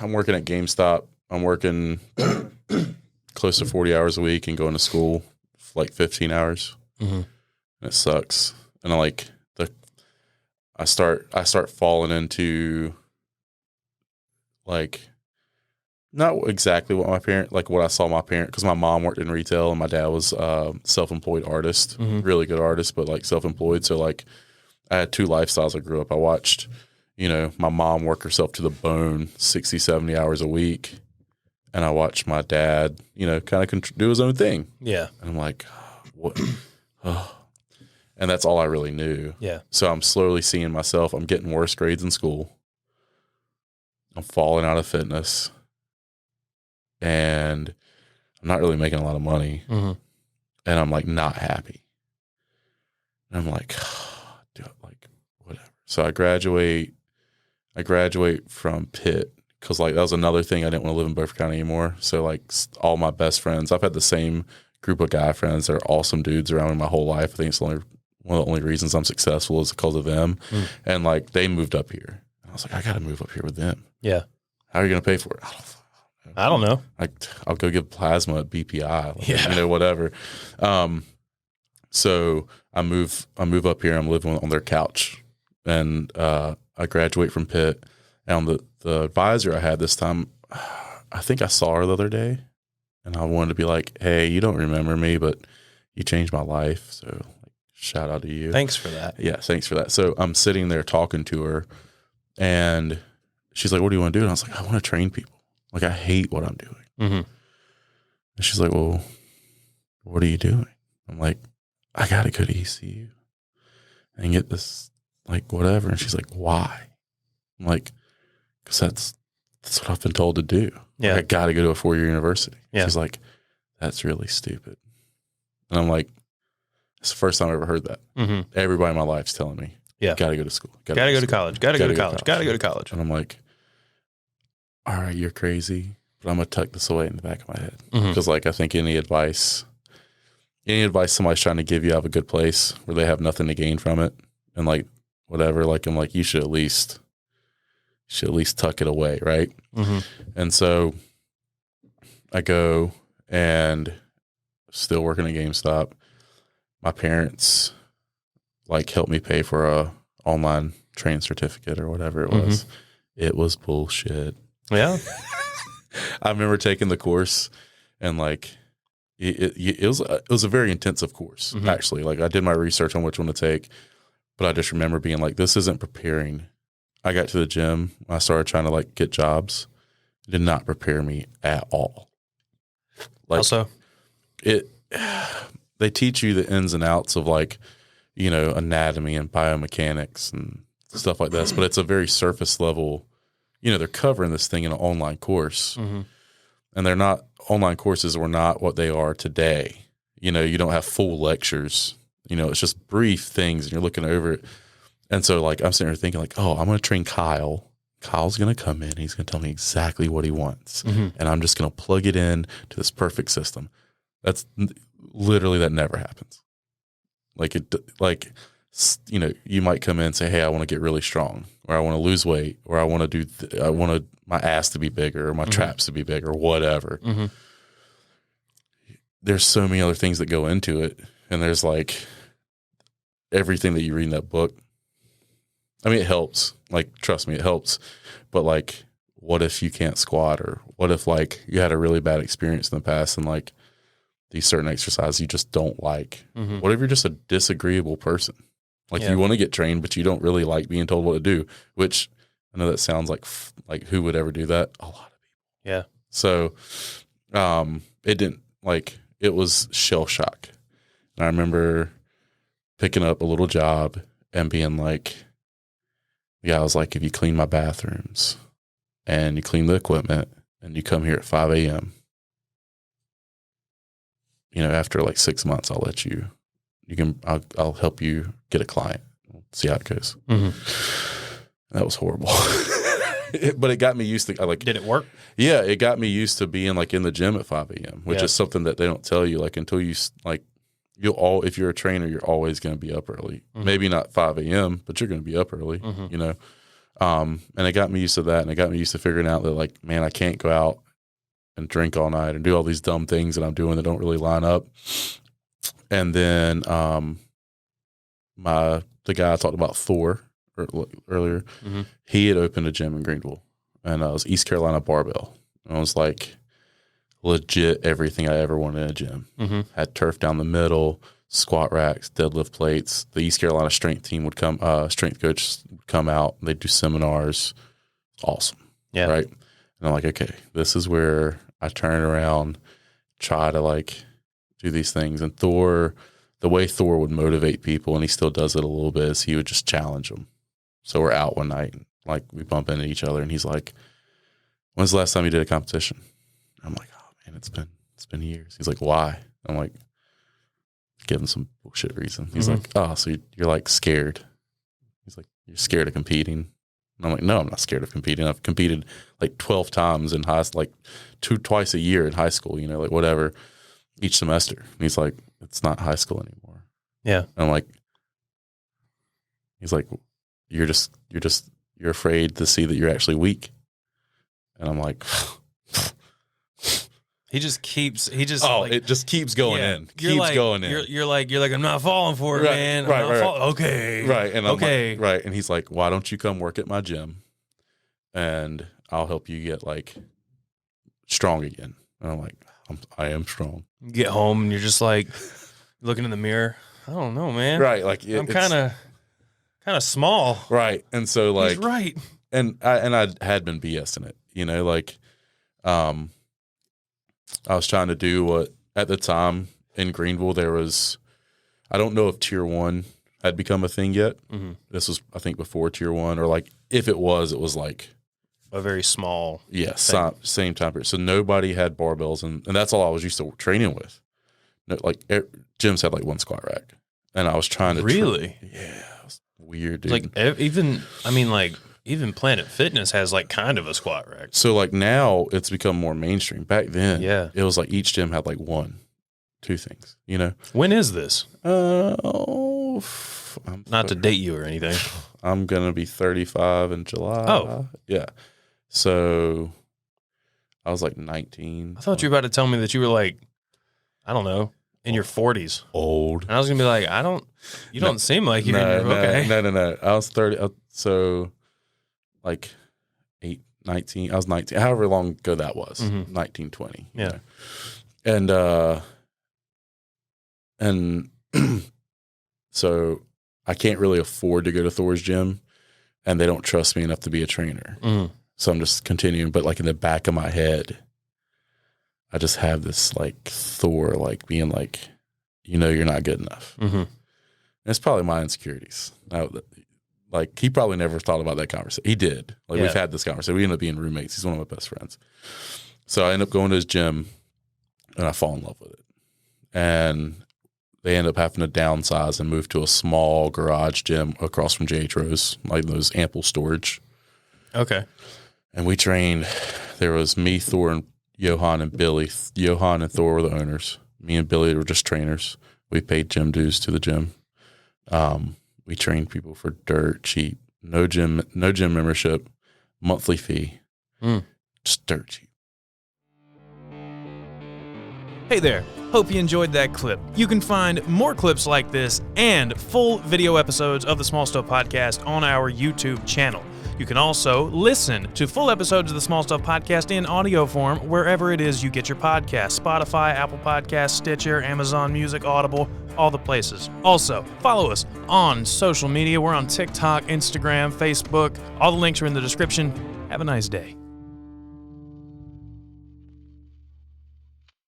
I'm working at GameStop. I'm working close to 40 hours a week and going to school for like 15 hours. Mm-hmm. And it sucks. And I start falling into like not exactly what what I saw my parent, because my mom worked in retail and my dad was self-employed artist, really good artist, but like self-employed. So like I had two lifestyles I grew up. I watched, my mom work herself to the bone 60, 70 hours a week. And I watched my dad, kind of do his own thing. Yeah. And I'm like, what? Oh. And that's all I really knew. Yeah. So I'm slowly seeing myself. I'm getting worse grades in school. I'm falling out of fitness. And I'm not really making a lot of money. Mm-hmm. And I'm like not happy. And I'm like, whatever. So I graduate from Pitt because like that was another thing. I didn't want to live in Beaufort County anymore. So like all my best friends, I've had the same group of guy friends that are awesome dudes around me my whole life. I think it's one of the only reasons I'm successful is because of them. And like they moved up here. And I was like, I got to move up here with them. Yeah. How are you going to pay for it? I don't know. I'll go give plasma at BPI, whatever. So I move up here. I'm living on their couch, and I graduate from Pitt. And the advisor I had this time, I think I saw her the other day, and I wanted to be like, "Hey, you don't remember me, but you changed my life. So shout out to you. Thanks for that." Yeah, thanks for that. So I'm sitting there talking to her, and she's like, "What do you want to do?" And I was like, "I want to train people. Like, I hate what I'm doing." Mm-hmm. And she's like, "Well, what are you doing?" I'm like, "I got to go to ECU and get this, like, whatever." And she's like, "Why?" I'm like, "Because that's what I've been told to do. Yeah. Like, I got to go to a 4-year university." Yeah. She's like, "That's really stupid." And I'm like, it's the first time I've ever heard that. Mm-hmm. Everybody in my life's telling me, yeah, got to go to school. Got to go to college. Got to go to college. Got to go to college. And I'm like, all right, you're crazy, but I'm going to tuck this away in the back of my head. Because, like, I think any advice somebody's trying to give you out of a good place where they have nothing to gain from it and, like, whatever, like, I'm like, you should at least tuck it away, right? Mm-hmm. And so I go and still working at GameStop. My parents, like, helped me pay for a online training certificate or whatever it was. It was bullshit. Yeah. I remember taking the course, and like it was a very intensive course, actually. Like, I did my research on which one to take, but I just remember being like, this isn't preparing. I got to the gym, I started trying to like get jobs. It did not prepare me at all. Like, also, they teach you the ins and outs of, like, anatomy and biomechanics and stuff like this, but it's a very surface level. They're covering this thing in an online course, and online courses were not what they are today. You don't have full lectures. It's just brief things, and you're looking over it. And so, like, I'm sitting there thinking, like, oh, I'm going to train Kyle. Kyle's going to come in. He's going to tell me exactly what he wants, and I'm just going to plug it in to this perfect system. That's literally, that never happens. You might come in and say, hey, I want to get really strong, or I want to lose weight, or I want to do, my ass to be bigger, or my traps to be bigger, or whatever. There's so many other things that go into it. And there's like everything that you read in that book. I mean, it helps. Like, trust me, it helps. But like, what if you can't squat, or what if like you had a really bad experience in the past and like these certain exercises you just don't like? What if you're just a disagreeable person? Like, you want to get trained, but you don't really like being told what to do, which I know that sounds like who would ever do that? A lot of people. Yeah. So it didn't, like, it was shell shock. And I remember picking up a little job and being like, I was like, if you clean my bathrooms and you clean the equipment and you come here at 5 a.m., after like 6 months, I'll let you I'll help you get a client. We'll see how it goes. That was horrible. But it got me used to, did it work? Yeah, it got me used to being like in the gym at 5 a.m., which is something that they don't tell you. Like, until you like, if you're a trainer, you're always going to be up early. Maybe not 5 a.m., but you're going to be up early, And it got me used to that, and it got me used to figuring out that, like, man, I can't go out and drink all night and do all these dumb things that I'm doing that don't really line up. And then the guy I talked about, Thor, earlier, he had opened a gym in Greenville, and it was East Carolina Barbell. And it was like legit everything I ever wanted in a gym. Had turf down the middle, squat racks, deadlift plates. The East Carolina strength team would come, strength coach would come out. They'd do seminars. Awesome. Yeah. Right. And I'm like, okay, this is where I turn around, try to like do these things. And Thor, the way Thor would motivate people, and he still does it a little bit, is he would just challenge them. So we're out one night, and like we bump into each other, and he's like, "When's the last time you did a competition?" I'm like, "Oh man, it's been years." He's like, "Why?" I'm like, give him some bullshit reason. He's like, "Oh, so you're like scared?" He's like, "You're scared of competing?" And I'm like, "No, I'm not scared of competing. I've competed like 12 times in like twice a year in high school, you know, like whatever, each semester." And he's like, "It's not high school anymore." Yeah. And I'm like, he's like, you're afraid to see that you're actually weak." And I'm like, it just keeps going in. Going in. You're like, I'm not falling for it, right, man. Right, right. Okay. Right. And I'm okay. like, right. And he's like, "Why don't you come work at my gym and I'll help you get like strong again?" And I'm like, I am strong. You get home and you're just like looking in the mirror. I don't know, man. Right. Like I'm kind of small. Right. And so like, he's right. And I had been BSing it, you know, like, I was trying to do what at the time in Greenville there was, I don't know if Tier 1 had become a thing yet. This was, I think, before Tier 1, or like if it was like a very small. Yes, same time period. So nobody had barbells, and that's all I was used to training with. No, like gyms had like one squat rack, and I was trying to really, yeah, it was weird, dude. Like even Planet Fitness has like kind of a squat rack. So like now it's become more mainstream. Back then, yeah, it was like each gym had like 1, 2 things. You know, when is this? Not to date you or anything. I'm gonna be 35 in July. Oh, yeah. So I was like 19. I thought you were about to tell me that you were like, I don't know, in your 40s. Old. And I was going to be like, you don't seem like you're okay. No. I was 30. So like 19. I was 19. However long ago that was. 19, 20. Yeah. You know? And so I can't really afford to go to Thor's gym, and they don't trust me enough to be a trainer. So I'm just continuing, but like in the back of my head, I just have this like Thor, like being like, you know, you're not good enough. And it's probably my insecurities. Like he probably never thought about that conversation. He did. Like we've had this conversation. We ended up being roommates. He's one of my best friends. So I end up going to his gym, and I fall in love with it. And they end up having to downsize and move to a small garage gym across from J.H. Rose, like those ample storage. Okay. And we trained, there was me, Thor, and Johan and Billy. Johan and Thor were the owners. Me and Billy were just trainers. We paid gym dues to the gym. We trained people for dirt cheap. No gym membership, monthly fee. Just dirt cheap. Hey there. Hope you enjoyed that clip. You can find more clips like this and full video episodes of the Small Stuff Podcast on our YouTube channel. You can also listen to full episodes of the Small Stuff Podcast in audio form wherever it is you get your podcasts. Spotify, Apple Podcasts, Stitcher, Amazon Music, Audible, all the places. Also, follow us on social media. We're on TikTok, Instagram, Facebook. All the links are in the description. Have a nice day.